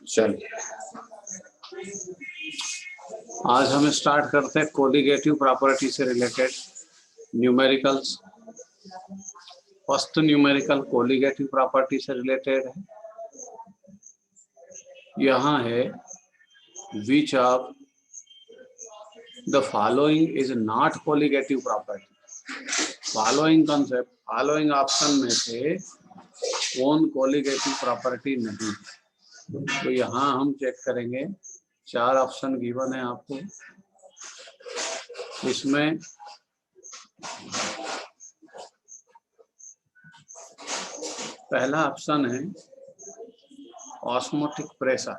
चलिए आज हम स्टार्ट करते हैं कोलिगेटिव प्रॉपर्टी से related numericals. First numerical colligative property से रिलेटेड है। यहाँ है which of the following is not colligative property. Following concept, following option में से कौन कोलिगेटिव प्रॉपर्टी नहीं है। तो यहाँ हम चेक करेंगे, चार ऑप्शन गिवन है आपको। इसमें पहला ऑप्शन है ऑस्मोटिक प्रेशर,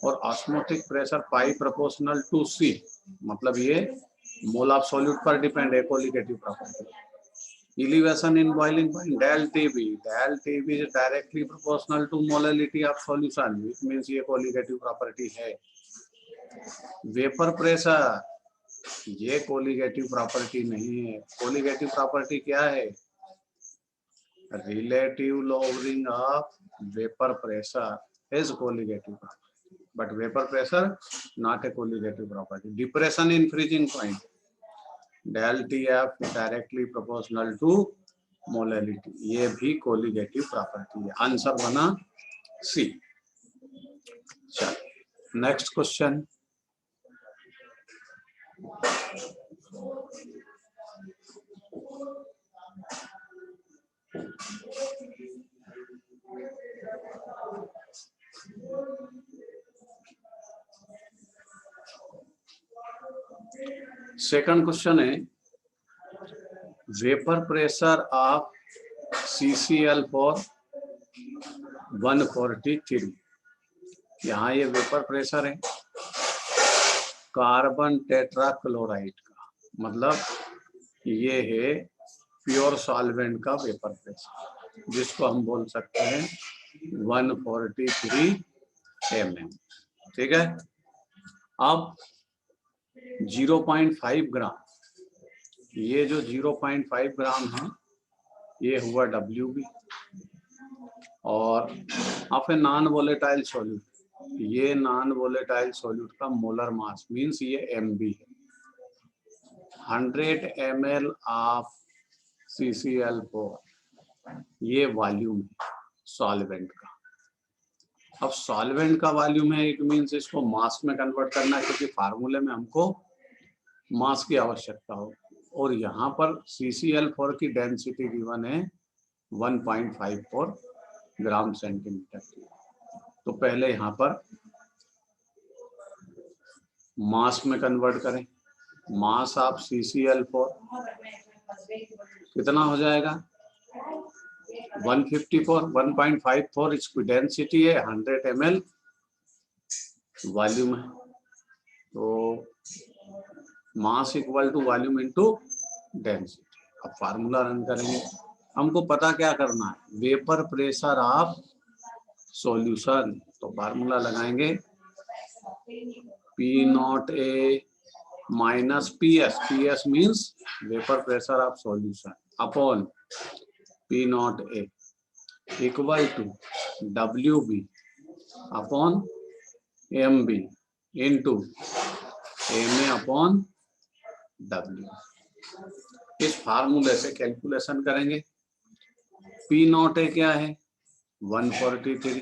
और osmotic pressure pi proportional to C, मतलब ये मोल ऑफ सॉल्यूट पर डिपेंड है colligative property. Elevation in boiling point del TB is directly proportional to molality of solution, it means ये कोलिगेटिव प्रॉपर्टी है। Vapour pressure, ये colligative property नहीं है। Colligative property क्या है? Relative lowering of vapour pressure is colligative property, but vapour pressure not a colligative property. Depression in freezing point, del TF directly proportional to molality, ये भी colligative property है। Answer बना C. चलिए next question. Second question है vapour pressure of CCl for 143। यहाँ ये वेपर प्रेशर है कार्बन टेट्राक्लोराइड का, मतलब ये है प्योर सॉल्वेंट का वेपर प्रेशर, जिसको हम बोल सकते हैं 143 mm। ठीक है। अब 0.5 ग्राम, ये जो 0.5 ग्राम है ये हुआ WB, और of a non volatile solute, ये नॉन वोलेटाइल सॉल्यूट का मोलर मास मींस ये MB है। 100 ml ऑफ CCl4, ये वॉल्यूम है सॉल्वेंट का। अब सॉल्वेंट का वॉल्यूम है, इट मींस इसको मास में कन्वर्ट करना है, क्योंकि फार्मूले में हमको मास की आवश्यकता हो, और यहाँ पर CCl4 की डेंसिटी गिवन है 1.54 ग्राम सेंटीमीटर की। तो पहले यहाँ पर मास में कन्वर्ट करें। मास ऑफ CCl4 कितना हो जाएगा? 154, 1.54 इसकी डेंसिटी है, 100 ml वॉल्यूम है। तो mass equal to volume into density. अब फार्मूला रन करेंगे, हमको पता क्या करना है, वेपर प्रेशर ऑफ सॉल्यूशन। तो फार्मूला लगाएंगे P0A minus PS means vapour pressure of solution upon P0A equal to WB upon MB into MA upon W। इस फार्मूले से कैलकुलेशन करेंगे। P0A क्या है? 143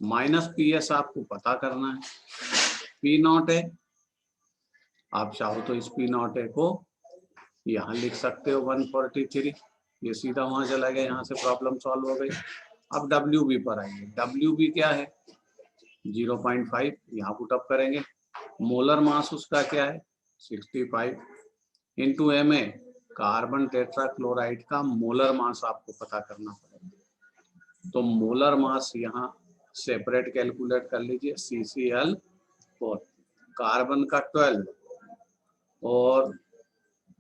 माइनस PS आपको पता करना है। P0A आप चाहो तो इस P0A को यहाँ लिख सकते हो 143, ये सीधा वहां चला गया, यहाँ से प्रॉब्लम सॉल्व हो गई। अब WB पर आएंगे। WB क्या है? 0.5, यहाँ पुटअप करेंगे। मोलर मास उसका क्या है? 65 इंटू MA, कार्बन टेट्राक्लोराइड का मोलर मास आपको पता करना पड़ेगा। तो मोलर मास यहाँ सेपरेट कैलकुलेट कर लीजिए। CCl4 कार्बन का 12 और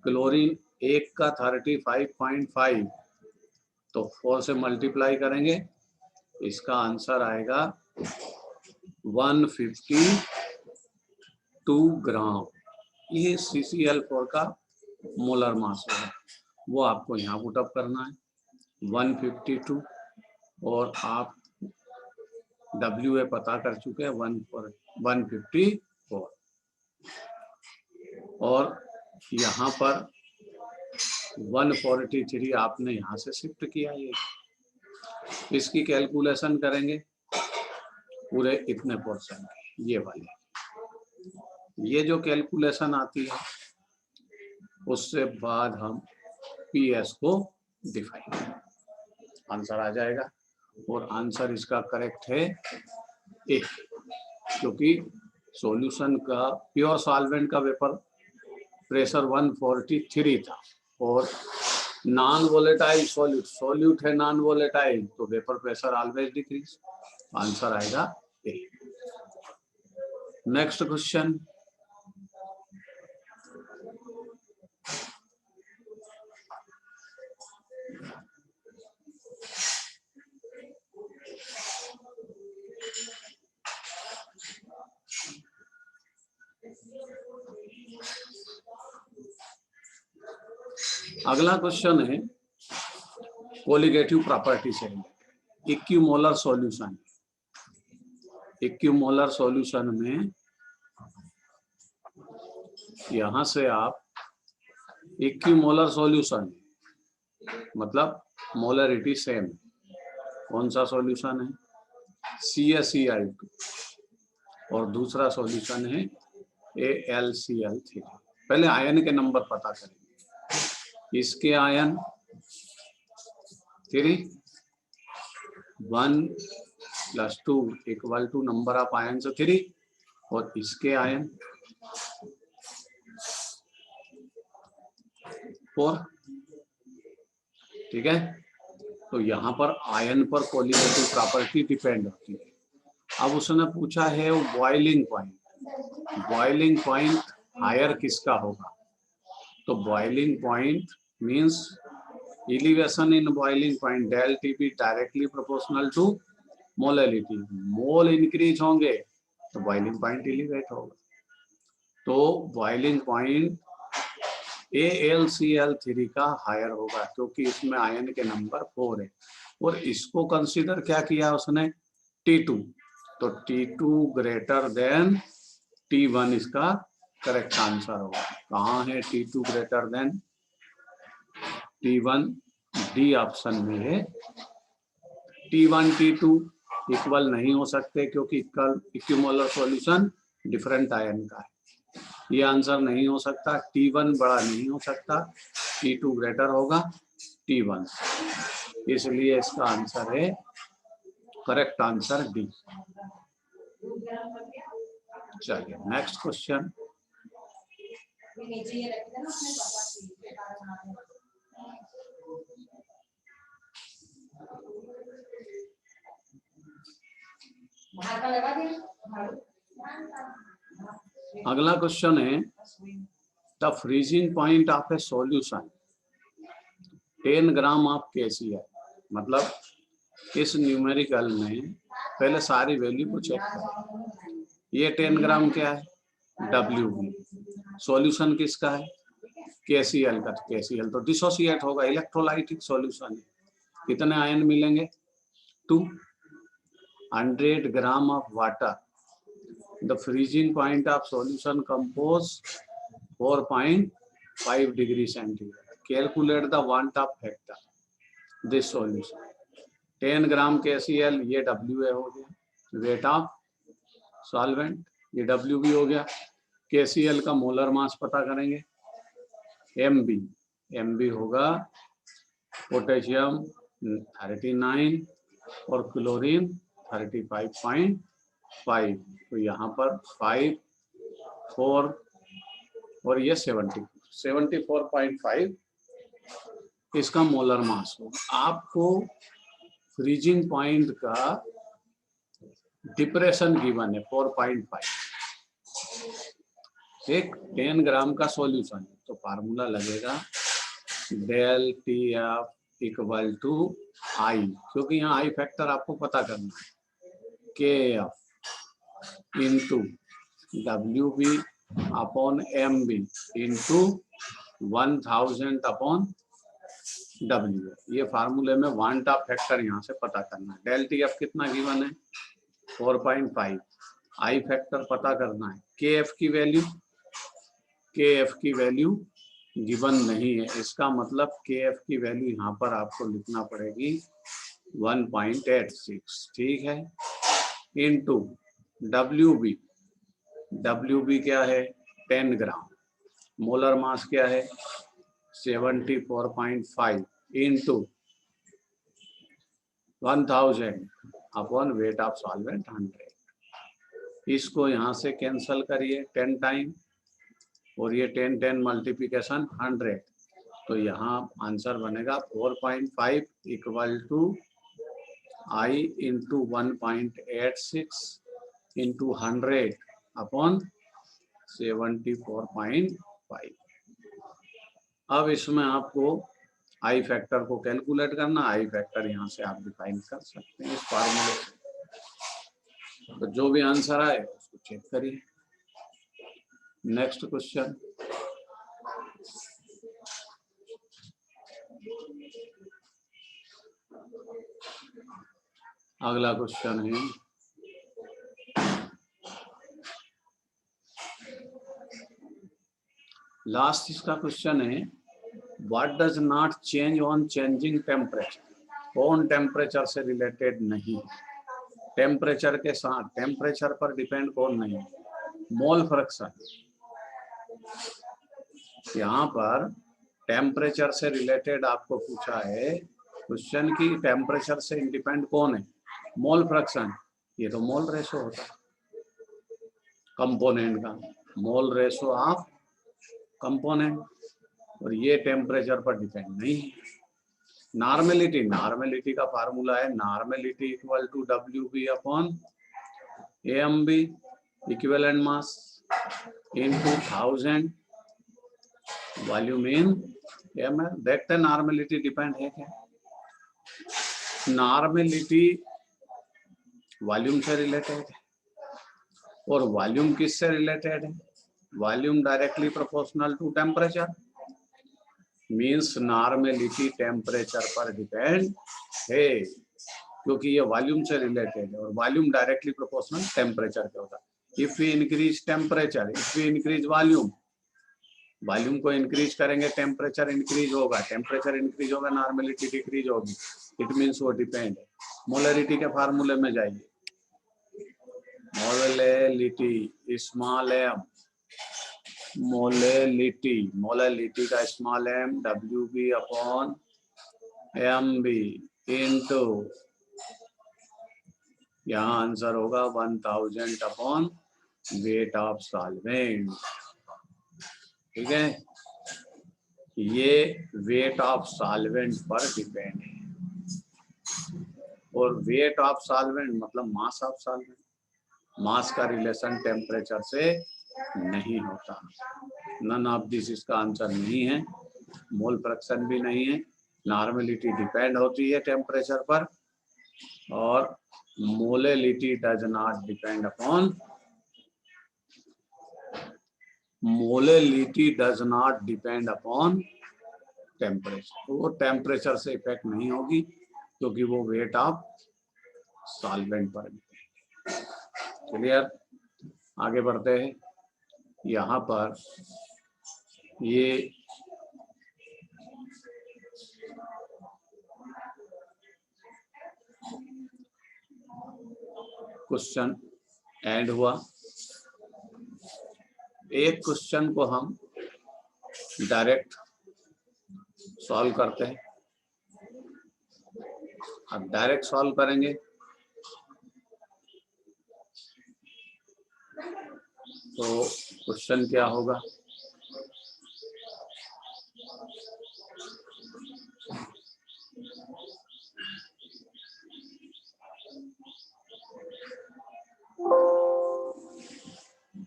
क्लोरीन एक का 35.5, तो 4 से मल्टीप्लाई करेंगे, इसका आंसर आएगा 152 ग्राम। ये CCl4 का मोलर मास है, वो आपको यहाँ पुटअप करना है 152, और आप WA पता कर चुके हैं 154 और यहाँ पर 143 आपने यहाँ से शिफ्ट किया। ये इसकी कैलकुलेशन करेंगे पूरे इतने परसेंट, ये वाले, ये जो कैलकुलेशन आती है उससे बाद हम PS को डिफाइन, आंसर आ जाएगा। और आंसर इसका करेक्ट है ए, क्योंकि सॉल्यूशन का प्योर सॉल्वेंट का वेपर प्रेशर 143 था और नॉन वोलेटाइल सॉल्यूट है, नॉन वोलेटाइल, तो vapour pressure always decrease, answer आएगा ए। नेक्स्ट क्वेश्चन, अगला क्वेश्चन है कोलिगेटिव प्रॉपर्टी से इक्विमोलर सॉल्यूशन। इक्विमोलर सॉल्यूशन में यहां से आप इक्विमोलर सॉल्यूशन मतलब मोलरिटी सेम, कौन सा सॉल्यूशन है CaCl2 और दूसरा सॉल्यूशन है AlCl3। पहले आयन के नंबर पता करेंगे। इसके आयन 3, 1 + 2 = नंबर ऑफ आयन 3 और इसके आयन 4। ठीक है, तो यहाँ पर आयन पर कोलिगेटिव प्रॉपर्टी डिपेंड होती है। अब उसने पूछा है boiling point, boiling point higher किसका होगा, तो boiling point means elevation in boiling point del Tb directly proportional to molality. Mole increase होंगे तो बॉइलिंग पॉइंट एलिवेट होगा, तो बॉइलिंग पॉइंट AlCl3 का हायर होगा क्योंकि इसमें आयन के नंबर 4 है और इसको कंसीडर क्या किया उसने T2, तो T2 ग्रेटर देन T1 इसका करेक्ट आंसर होगा। कहाँ है T2 greater than T1, D option में है। T1 T2 इक्वल नहीं हो सकते क्योंकि इक्विमोलर सॉल्यूशन डिफरेंट आयन का है, ये आंसर नहीं हो सकता। T1 बड़ा नहीं हो सकता, T2 ग्रेटर होगा T1, इसलिए इसका आंसर है करेक्ट आंसर डी। चलिए नेक्स्ट क्वेश्चन, अगला क्वेश्चन है the freezing point of A solution 10 gram of KCl। मतलब इस न्यूमेरिकल में पहले सारी वैल्यू को चेक करें। ये 10 ग्राम क्या है WB, सॉल्यूशन किसका है KCl का, KCl तो डिसोसिएट होगा, इलेक्ट्रोलाइटिक सॉल्यूशन है। कितने आयन मिलेंगे 2, 100 gram of water, the freezing point of solution compose 4.5 degree centigrade. Calculate the want of factor this solution. 10 gram KCl ये WA हो गया, वेट ऑफ सॉल्वेंट ये WB हो गया। KCl का मोलर मास पता करेंगे MB होगा पोटेशियम 39 और क्लोरीन 35.5, तो यहाँ पर 5, 4 और ये 74.5 इसका मोलर मास होगा। आपको फ्रीजिंग पॉइंट का डिप्रेशन गिवन है 4.5, एक 10 ग्राम का सॉल्यूशन है, तो फार्मूला लगेगा del TF = I, क्योंकि यहाँ I फैक्टर आपको पता करना है, KF × WB / MB × 1000/W। ये फार्मूले में वांट ऑफ फैक्टर यहाँ से पता करना है। del TF कितना गिवन है 4.5। आई फैक्टर पता करना है। के एफ की वैल्यू गिवन नहीं है, इसका मतलब के एफ की वैल्यू यहाँ पर आपको लिखना पड़ेगी 1.86, ठीक है, इनटू डब्ल्यू बी क्या है 10 ग्राम, मोलर मास क्या है 74.5 into 1000 upon weight of solvent 100। इसको यहाँ से कैंसल करिए 10 टाइम, और ये 10 मल्टीप्लिकेशन 100, तो यहाँ आंसर बनेगा 4.5 equal to I into 1.86 into 100 upon 74.5। अब इसमें आपको आई फैक्टर को कैलकुलेट करना। आई फैक्टर यहाँ से आप डिफाइन कर सकते हैं इस फार्मूले से। तो जो भी आंसर आए उसको चेक करिए। नेक्स्ट क्वेश्चन, अगला क्वेश्चन है लास्ट, इसका क्वेश्चन है what does not change on changing temperature. कौन टेम्परेचर से रिलेटेड नहीं, टेम्परेचर के साथ, टेम्परेचर पर डिपेंड कौन नहीं, मोल फ्रैक्शन। यहाँ पर टेम्परेचर से रिलेटेड आपको पूछा है क्वेश्चन की टेम्परेचर से इंडिपेंड कौन है, मोल फ्रैक्शन। ये तो मोल रेशो होता है कंपोनेंट का, मोल रेशो ऑफ कंपोनेंट, और ये टेम्परेचर पर डिपेंड नहीं है। नॉर्मेलिटी का फार्मूला है normality equal to W B upon M B, equivalent mass into 1000 volume in M L. देखते हैं नॉर्मेलिटी डिपेंड है क्या। नॉर्मेलिटी वॉल्यूम से रिलेटेड है, और वॉल्यूम किससे रिलेटेड है, volume directly proportional to temperature, means normality temperature पर डिपेंड है, क्योंकि ये वॉल्यूम से रिलेटेड है और वॉल्यूम डायरेक्टली प्रोपोर्शनल टेम्परेचर के होता है। If we increase temperature, if we increase volume, volume को इंक्रीज करेंगे टेम्परेचर इंक्रीज होगा, टेम्परेचर इंक्रीज होगा नॉर्मेलिटी डिक्रीज होगी, इट मीन्स वो डिपेंड है। मोलरिटी के फार्मूले में जाइए, मोलरिटी स्मॉल एम, मोलरिटी का small M W B upon M B into, यहाँ आंसर होगा 1000 अपॉन वेट ऑफ सॉल्वेंट, ठीक है। ये वेट ऑफ सॉल्वेंट पर डिपेंड है, और वेट ऑफ सॉल्वेंट मतलब मास ऑफ सॉल्वेंट, मास का रिलेशन टेम्परेचर से नहीं होता। नन ऑफ दिस इसका आंसर नहीं है, मोल फ्रैक्शन भी नहीं है। नॉर्मेलिटी डिपेंड होती है टेम्परेचर पर, और molarity does not depend upon, molarity does not depend upon temperature, वो टेम्परेचर से इफेक्ट नहीं होगी क्योंकि वो वेट ऑफ सॉल्वेंट पर। क्लियर, आगे बढ़ते हैं। यहाँ पर ये क्वेश्चन एंड हुआ। एक क्वेश्चन को हम डायरेक्ट सॉल्व करते हैं। अब डायरेक्ट सॉल्व करेंगे तो क्वेश्चन क्या होगा,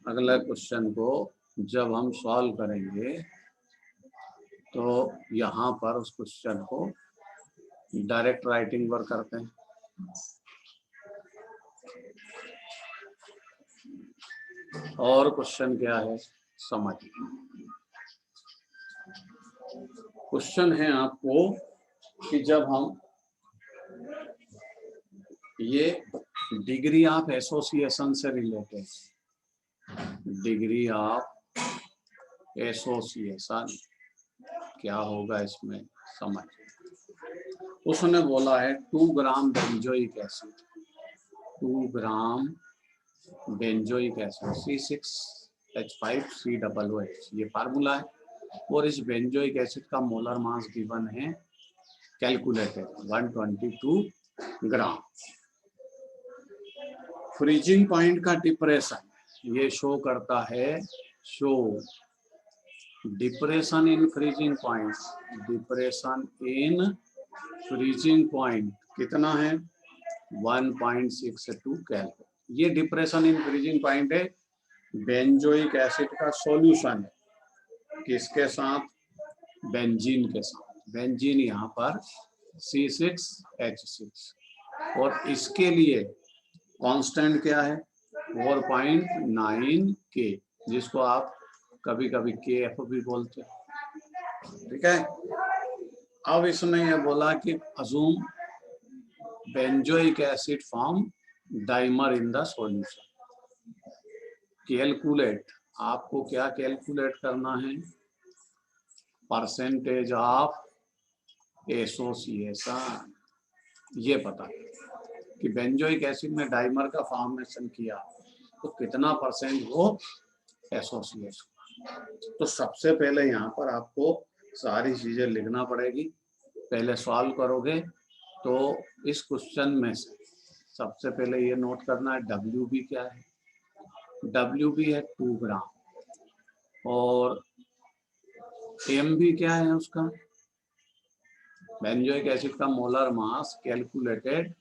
अगला क्वेश्चन को जब हम सॉल्व करेंगे तो यहाँ पर उस क्वेश्चन को डायरेक्ट राइटिंग वर्क करते हैं। और क्वेश्चन क्या है समझ, क्वेश्चन है आपको कि जब हम ये डिग्री ऑफ एसोसिएशन से रिलेटेड, डिग्री ऑफ एसोसिएशन क्या होगा इसमें समझ। उसने बोला है 2 ग्राम बेंजोइक एसिड, 2 ग्राम बेंजोइक एसिड C6H5COOH ये फार्मूला है, और इस बेंजोइक एसिड का मोलर मास गिवन है कैलकुलेटेड 122 ग्राम। फ्रीजिंग पॉइंट का डिप्रेशन ये शो करता है, show depression in freezing point, depression in freezing point कितना है 1.62 केल्विन। ये डिप्रेशन इन फ्रीजिंग पॉइंट है बेंजोइक एसिड का सॉल्यूशन है, किसके साथ, बेंजीन के साथ। बेंजीन यहाँ पर C6H6, और इसके लिए कांस्टेंट क्या है 4.9 K, जिसको आप कभी कभी KF भी बोलते हैं, ठीक है। अब इसने ये बोला कि assume benzoic acid form dimer in the solution. Calculate, आपको क्या कैलकुलेट करना है, परसेंटेज ऑफ एसोसिएशन। ये पता कि बेंजोइक एसिड में डाइमर का फॉर्मेशन किया तो कितना परसेंट वो एसोसिएशन। तो सबसे पहले यहाँ पर आपको सारी चीजें लिखना पड़ेगी, पहले सॉल्व करोगे तो इस क्वेश्चन में से सबसे पहले ये नोट करना है WB क्या है, WB है 2 ग्राम, और MB क्या है उसका, बेंजोइक एसिड का मोलर मास कैलकुलेटेड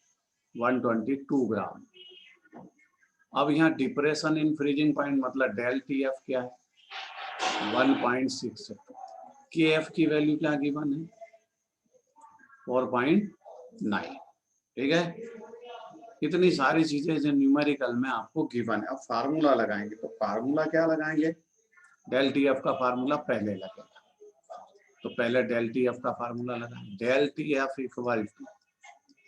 122 ग्राम। अब यहाँ डिप्रेशन इन फ्रीजिंग पॉइंट मतलब डेल TF क्या है 1.6, KF की वैल्यू क्या गिवन है 4.9, ठीक है। इतनी सारी चीजें जो न्यूमेरिकल में आपको गिवन है। अब फार्मूला लगाएंगे, तो फार्मूला क्या लगाएंगे, डेल TF का फार्मूला पहले लगेगा, तो पहले डेल TF का फार्मूला लगाएंगे। Del TF equal to,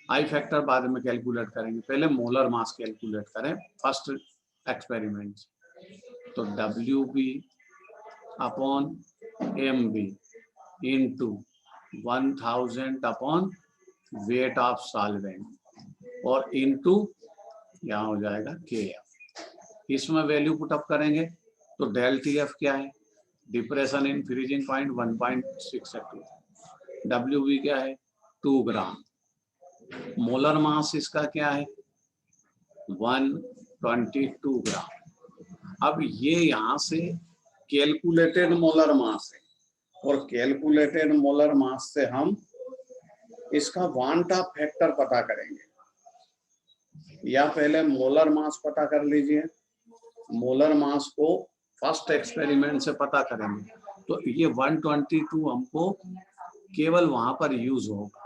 I factor बाद में कैलकुलेट करेंगे, पहले मोलर मास कैलकुलेट करें फर्स्ट एक्सपेरिमेंट। तो WB upon MB into 1000 upon weight of solvent, और इंटू यहाँ हो जाएगा KF। इसमें वैल्यू पुटअप करेंगे तो डेल TF क्या है, depression in freezing point 1.62, WB क्या है 2 ग्राम, मोलर मास इसका क्या है 122 ग्राम। अब ये यहाँ से कैलकुलेटेड मोलर मास है, और कैलकुलेटेड मोलर मास से हम इसका वांट ऑफ फैक्टर पता करेंगे, या पहले मोलर मास पता कर लीजिए, मोलर मास को फर्स्ट एक्सपेरिमेंट से पता करेंगे, तो ये 122 हमको केवल वहां पर यूज होगा,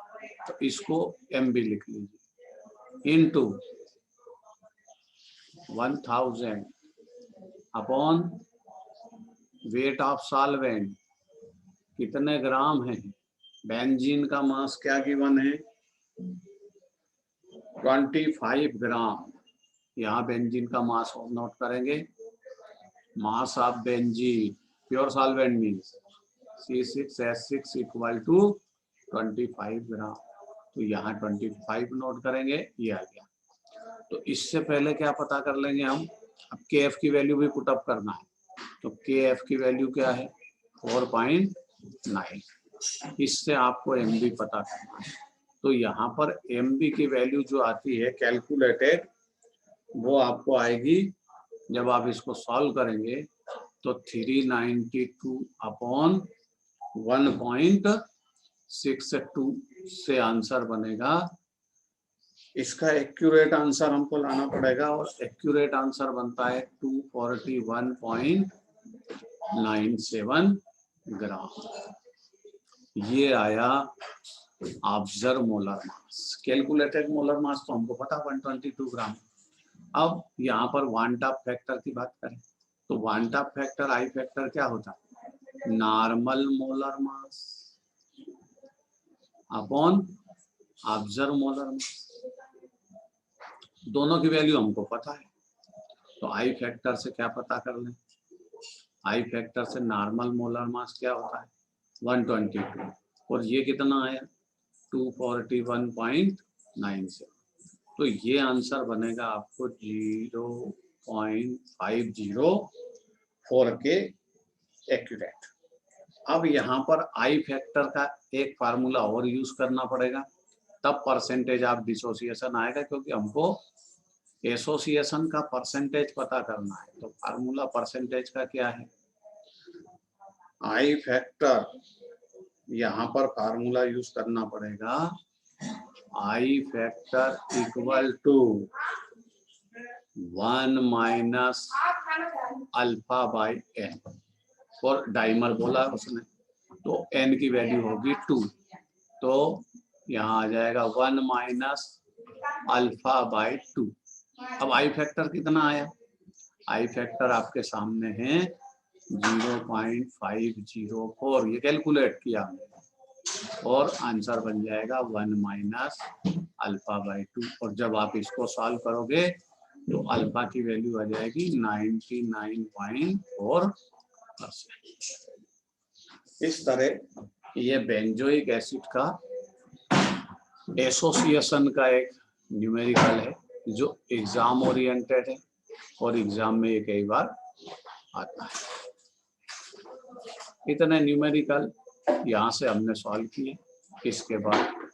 तो इसको MB लिख लीजिए into 1000 upon weight of solvent कितने ग्राम है, बेंजीन का मास क्या गिवन है 25 ग्राम। यहाँ बेंजीन का मास नोट करेंगे, mass of benzene pure solvent means C6H6 equal to 25 gram, तो यहाँ 25 नोट करेंगे, ये आ गया। तो इससे पहले क्या पता कर लेंगे हम, अब KF की वैल्यू भी पुटअप करना है, तो KF की वैल्यू क्या है 4.9, इससे आपको MB पता करना है। तो यहाँ पर MB की वैल्यू जो आती है कैलकुलेटेड, वो आपको आएगी जब आप इसको सॉल्व करेंगे तो 392 अपॉन 1.62 से आंसर बनेगा। इसका एक्यूरेट आंसर हमको लाना पड़ेगा, और एक्यूरेट आंसर बनता है 241.97 ग्राम। ये आया observe molar mass. Calculated molar mass तो हमको पता 122 ग्राम। अब यहाँ पर वांट ऑफ फैक्टर की बात करें तो want of factor I factor क्या होता है, normal molar mass upon observe molar mass. दोनों की वैल्यू हमको पता है, तो आई फैक्टर से क्या पता कर लें? आई फैक्टर से नॉर्मल मोलर मास क्या होता है? 122, और ये कितना आया? 241.97। तो ये आंसर बनेगा आपको 0.504 के एक्यूरेट। अब यहाँ पर आई फैक्टर का एक फार्मूला और यूज करना पड़ेगा, तब परसेंटेज ऑफ डिसोसिएशन आएगा, क्योंकि हमको एसोसिएशन का परसेंटेज पता करना है। तो फार्मूला परसेंटेज का क्या है? आई फैक्टर, यहाँ पर फार्मूला यूज करना पड़ेगा, i factor equal to 1 minus alpha by N, और डाइमर बोला उसने, तो एन की वैल्यू होगी 2, तो यहाँ आ जाएगा 1 माइनस अल्फा बाई 2। अब आई फैक्टर कितना आया? आई फैक्टर आपके सामने है 0.504, ये कैलकुलेट किया और आंसर बन जाएगा 1 माइनस अल्फा बाई 2। और जब आप इसको सॉल्व करोगे तो अल्फा की वैल्यू आ जाएगी 99.4%। इस तरह ये बेंजोइक एसिड का एसोसिएशन का एक न्यूमेरिकल है जो एग्जाम ओरिएंटेड है, और एग्जाम में ये कई बार आता है। इतने न्यूमेरिकल यहाँ से हमने सॉल्व किए। इसके बाद